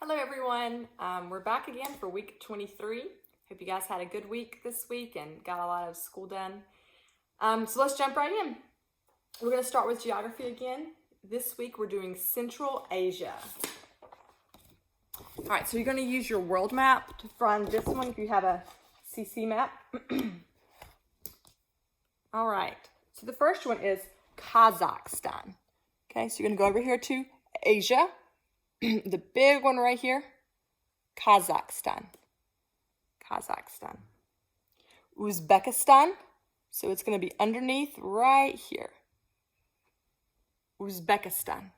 Hello everyone, we're back again for week 23. Hope you guys had a good week this week and got a lot of school done. So let's jump right in. We're going to start with geography again. This week we're doing Central Asia. All right, so you're going to use your world map to find this one if you have a CC map. All right, so the first one is Kazakhstan. Okay, so you're going to go over here to Asia. The big one right here, Kazakhstan. Kazakhstan. Uzbekistan, so it's going to be underneath right here. Uzbekistan.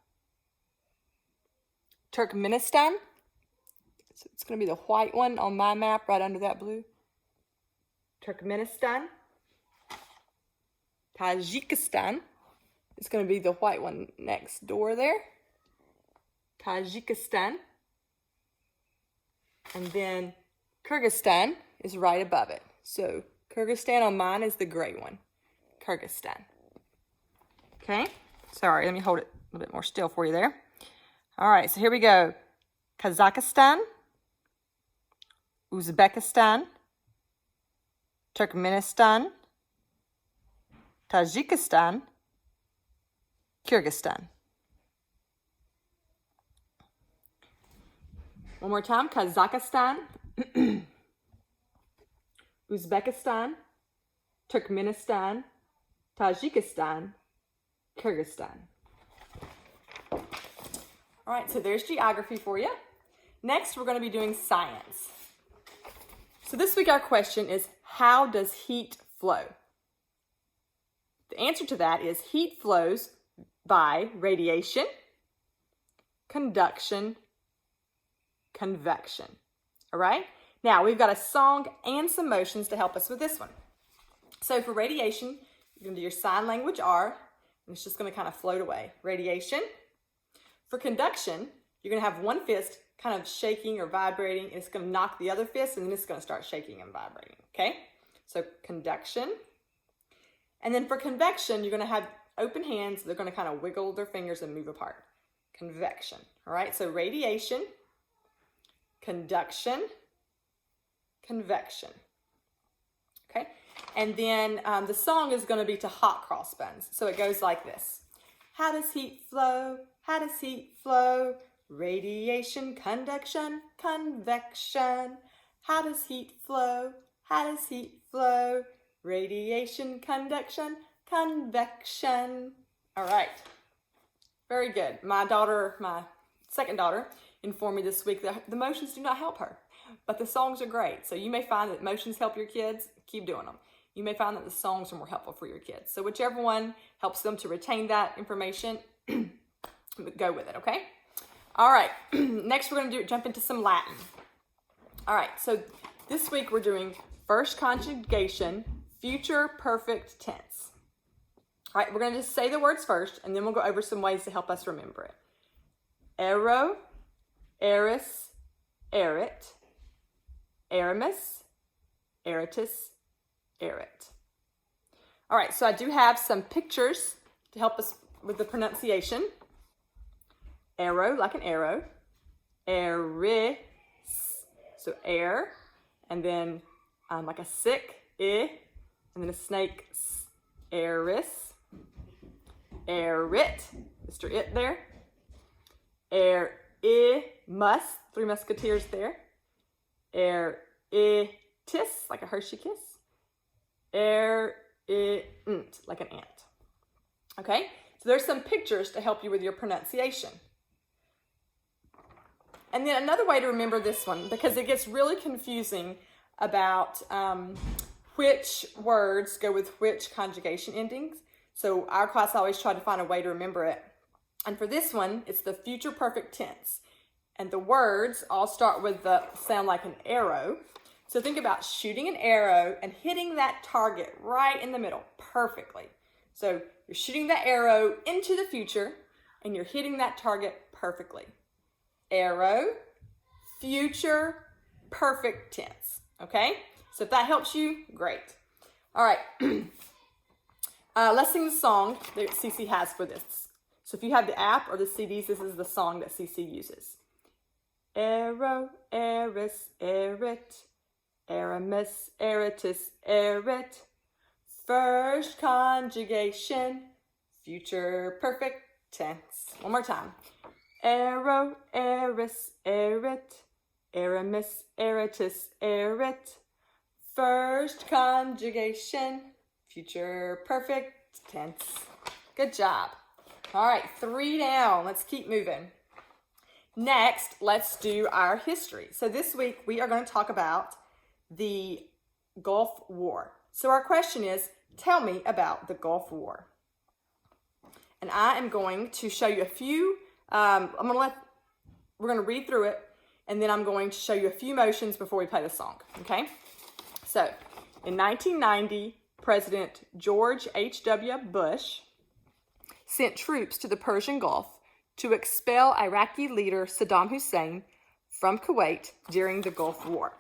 Turkmenistan, so it's going to be the white one on my map right under that blue. Turkmenistan. Tajikistan, it's going to be the white one next door there. Tajikistan, and then Kyrgyzstan is right above it. So Kyrgyzstan on mine is the gray one, Kyrgyzstan. Okay, sorry, let me hold it a little bit more still for you there. All right, so here we go. Kazakhstan, Uzbekistan, Turkmenistan, Tajikistan, Kyrgyzstan. One more time, Kazakhstan, Uzbekistan, Turkmenistan, Tajikistan, Kyrgyzstan. All right, so there's geography for you. Next, we're going to be doing science. So this week our question is, how does heat flow? The answer to that is heat flows by radiation, conduction, convection. All right? Now, we've got a song and some motions to help us with this one. So for radiation, you're going to do your sign language R, and it's just going to kind of float away. Radiation. For conduction, you're going to have one fist kind of shaking or vibrating, and it's going to knock the other fist, and then it's going to start shaking and vibrating. Okay? So conduction. And then for convection, you're going to have open hands. They're going to kind of wiggle their fingers and move apart. Convection. All right? So radiation, conduction, convection. Okay, and then the song is going to be to hot cross buns. So it goes like this. How does heat flow? How does heat flow? Radiation, conduction, convection. How does heat flow? How does heat flow? Radiation, conduction, convection. All right, very good. My second daughter, informed me this week that the motions do not help her, but the songs are great. So you may find that motions help your kids, keep doing them. You may find that the songs are more helpful for your kids. So whichever one helps them to retain that information, go with it, okay? All right, next we're gonna jump into some Latin. All right, so this week we're doing first conjugation, future perfect tense. All right, we're gonna just say the words first, and then we'll go over some ways to help us remember it. Ero, eris, erit, Aramis, eritus, erit. All right, so I do have some pictures to help us with the pronunciation. Arrow, like an arrow. Eris, so air, and then like a sick, and then a snake, eris. Erit, Mr. It there. Mus, three musketeers there. Tis, like a Hershey kiss. Like an ant. Okay, so there's some pictures to help you with your pronunciation. And then another way to remember this one, because it gets really confusing about which words go with which conjugation endings. So our class always tried to find a way to remember it. And for this one, it's the future perfect tense. And the words all start with the sound like an arrow. So think about shooting an arrow and hitting that target right in the middle perfectly. So you're shooting the arrow into the future and you're hitting that target perfectly. Arrow, future perfect tense. Okay? So if that helps you, great. All right. Let's sing the song that CC has for this. So if you have the app or the CDs, this is the song that CC uses. Ero, eris, erit. Aramis, eritis, erit. First conjugation, future perfect tense. One more time. Ero, eris, erit. Aramis, eritis, erit. First conjugation, future perfect tense. Good job. All right, 3 down. Let's keep moving. Next, let's do our history. So this week we are going to talk about the Gulf War. So our question is, tell me about the Gulf War. And I am going to show you a few, we're going to read through it, and then I'm going to show you a few motions before we play the song, okay? So, in 1990, President George H.W. Bush sent troops to the Persian Gulf to expel Iraqi leader Saddam Hussein from Kuwait during the Gulf War.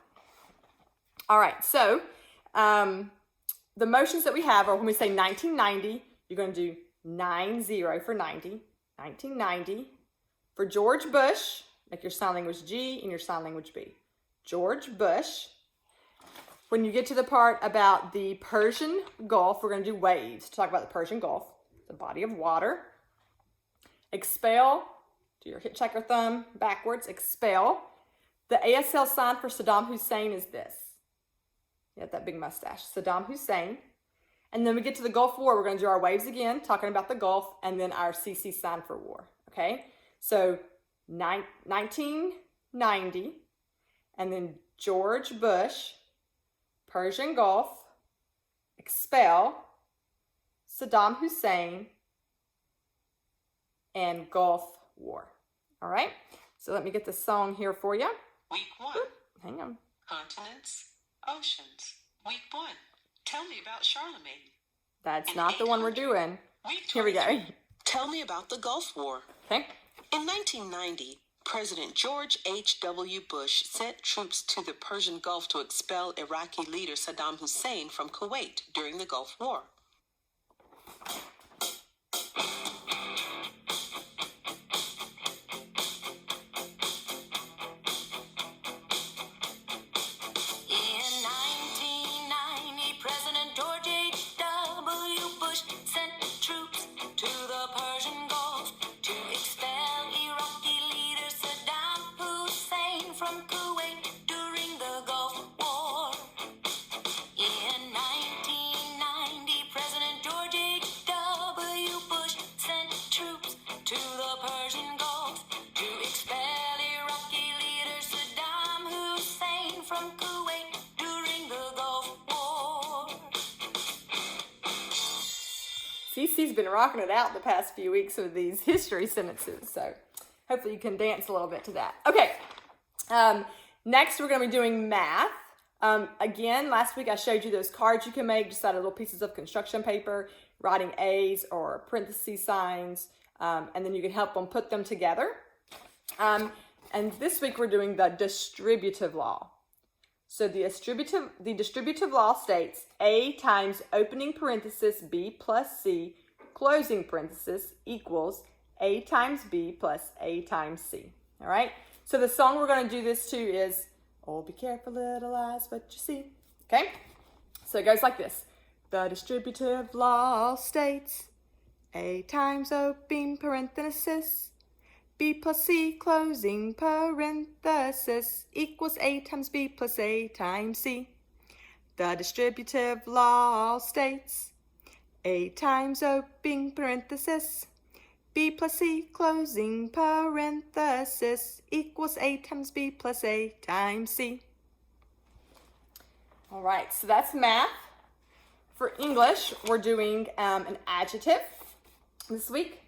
All right, so the motions that we have are when we say 1990, you're going to do 90 for 90, 1990. For George Bush, make your sign language G and your sign language B. George Bush. When you get to the part about the Persian Gulf, we're going to do waves to talk about the Persian Gulf, the body of water. Expel, do your check your thumb backwards, expel. The ASL sign for Saddam Hussein is this. You have that big mustache, Saddam Hussein. And then we get to the Gulf War, we're going to do our waves again, talking about the Gulf, and then our CC sign for war, okay? So 1990, and then George Bush, Persian Gulf, expel, Saddam Hussein, and Gulf War. All right? So let me get the song here for you. Week 1. Hang on. Continents, oceans. Week 1. Tell me about Charlemagne. That's not the one we're doing. Here we go. Tell me about the Gulf War. Okay. In 1990, President George H.W. Bush sent troops to the Persian Gulf to expel Iraqi leader Saddam Hussein from Kuwait during the Gulf War. Cece's been rocking it out the past few weeks with these history sentences, so hopefully you can dance a little bit to that. Okay, next we're going to be doing math. Again, last week I showed you those cards you can make just out of little pieces of construction paper, writing A's or parenthesis signs, and then you can help them put them together. And this week we're doing the distributive law. So the distributive law states A times opening parenthesis B plus C closing parenthesis equals A times B plus A times C. All right? So the song we're going to do this to is, oh, be careful, little eyes, what you see. Okay? So it goes like this. The distributive law states A times opening parenthesis B plus C closing parenthesis equals A times B plus A times C. The distributive law states A times opening parenthesis B plus C closing parenthesis equals A times B plus A times C. All right, so that's math. For English, we're doing an adjective this week.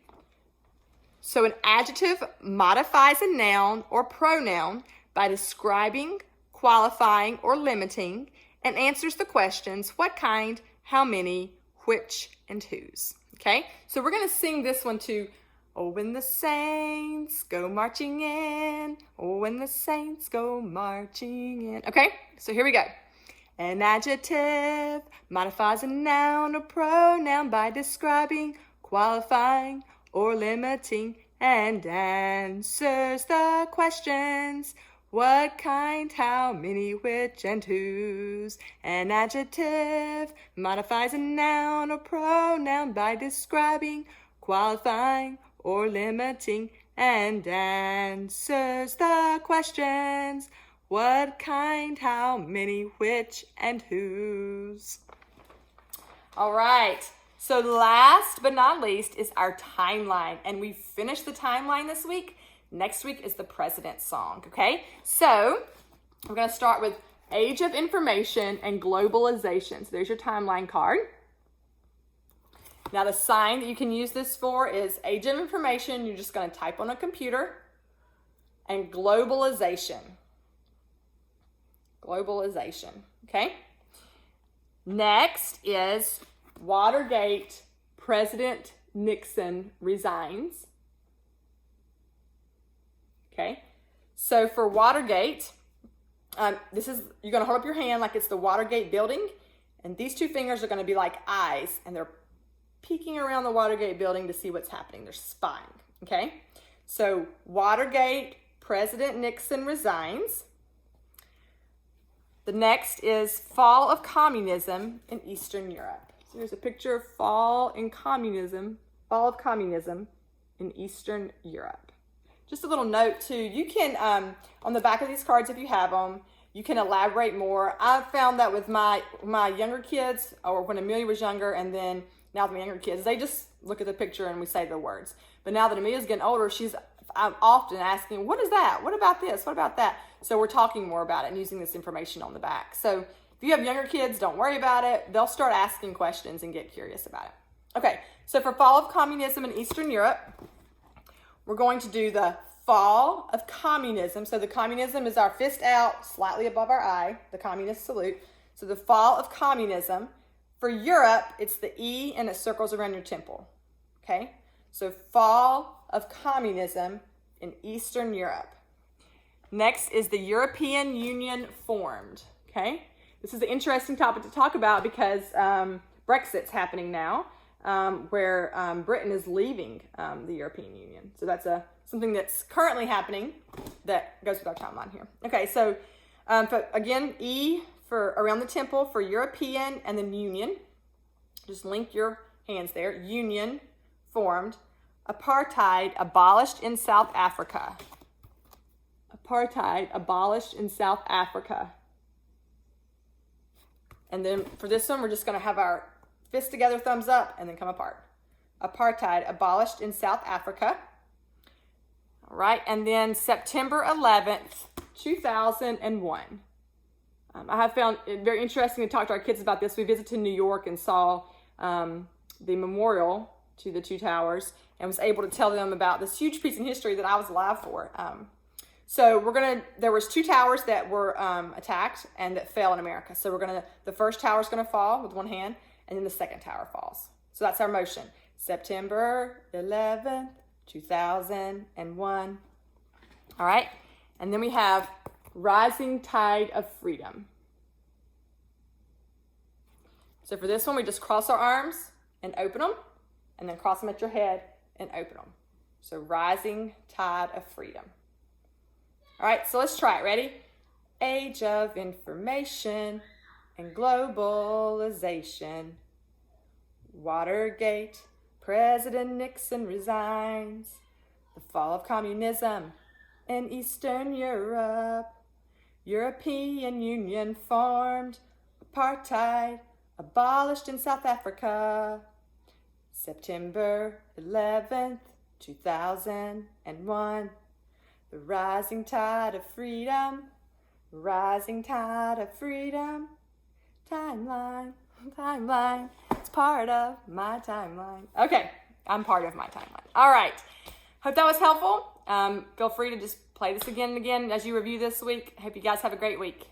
So an adjective modifies a noun or pronoun by describing, qualifying, or limiting, and answers the questions what kind, how many, which, and whose. Okay? So we're going to sing this one too. Oh, when the saints go marching in. Oh, when the saints go marching in. Okay? So here we go. An adjective modifies a noun or pronoun by describing, qualifying, or limiting, and answers the questions. What kind, how many, which, and whose. An adjective modifies a noun or pronoun by describing, qualifying, or limiting, and answers the questions. What kind, how many, which, and whose. All right, so last but not least is our timeline. And we finished the timeline this week. Next week is the President's Song, okay? So we're going to start with Age of Information and Globalization. So there's your timeline card. Now the sign that you can use this for is Age of Information. You're just going to type on a computer. And globalization. Globalization, okay? Next is Watergate, President Nixon resigns. Okay, so for Watergate, you're going to hold up your hand like it's the Watergate building, and these two fingers are going to be like eyes, and they're peeking around the Watergate building to see what's happening. They're spying, okay? So Watergate, President Nixon resigns. The next is Fall of Communism in Eastern Europe. So here's a picture of fall of communism in Eastern Europe. Just a little note too, you can, on the back of these cards, if you have them, you can elaborate more. I've found that with my younger kids, or when Amelia was younger, and then now with my younger kids, they just look at the picture and we say the words. But now that Amelia's getting older, I'm often asking, what is that? What about this? What about that? So we're talking more about it and using this information on the back. So if you have younger kids, don't worry about it. They'll start asking questions and get curious about it. Okay, so for Fall of Communism in Eastern Europe, we're going to do the Fall of Communism. So the communism is our fist out, slightly above our eye, the communist salute. So the Fall of Communism. For Europe, it's the E and it circles around your temple. Okay? So Fall of Communism in Eastern Europe. Next is the European Union formed. Okay? This is an interesting topic to talk about because Brexit's happening now. Where Britain is leaving the European Union. So that's something that's currently happening that goes with our timeline here. Okay, so again, E for around the temple for European, and then Union. Just link your hands there. Union formed. Apartheid abolished in South Africa. Apartheid abolished in South Africa. And then for this one, we're just going to have our fists together, thumbs up, and then come apart. Apartheid abolished in South Africa. All right, and then September 11th, 2001. I have found it very interesting to talk to our kids about this. We visited New York and saw the memorial to the two towers and was able to tell them about this huge piece in history that I was alive for. So there was two towers that were attacked and that fell in America. So the first tower is going to fall with one hand, and then the second tower falls. So that's our motion. September 11th, 2001. All right. And then we have Rising Tide of Freedom. So for this one, we just cross our arms and open them, and then cross them at your head and open them. So Rising Tide of Freedom. All right, so let's try it. Ready? Age of Information and Globalization. Watergate, President Nixon resigns. The Fall of Communism in Eastern Europe. European Union formed. Apartheid abolished in South Africa. September 11th, 2001. The rising tide of freedom. Rising tide of freedom. Timeline. It's part of my timeline. Okay, I'm part of my timeline. All right. Hope that was helpful. Feel free to just play this again and again as you review this week. Hope you guys have a great week.